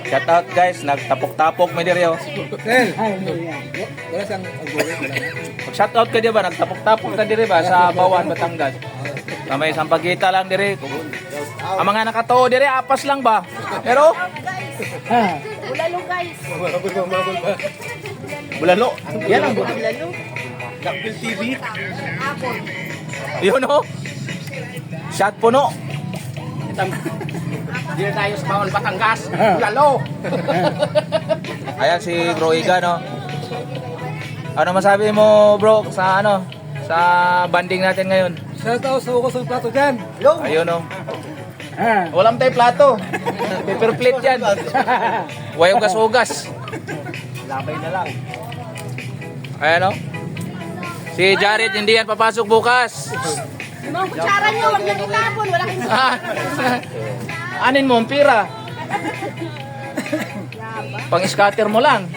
Shout out guys, nagtapok-tapok may diri oh. Sel, wala siyang agore, wala na. Pag shout out ka di ba, nagtapok-tapok ka diri ba sa Bawan, Batangas. Kamay sampagita lang diri. Ang mga nakatoo diri apas lang ba? Pero Bulalo guys. Mabul ba? bulalo. Yan ang Bulalo. Dakpil TV. Apple. yun oh. Shot puno. Dito tayo sa Bawal Batangas. Lalo. Ayan si Bro Iga no. Ano masabi mo bro sa ano? Sa banding natin ngayon? Shout out sa ukos ng plato dyan. Ayun oh. Walang tayo plato. Paper plate yan. Huwag ugas-ugas. Labay na lang. Ayan oh. Si Jared hindi yan papasok bukas. Yung mga kutsara nyo, huwag nyo itapon. Wala kayong Anin mo ang pira. Pang scatter mo lang.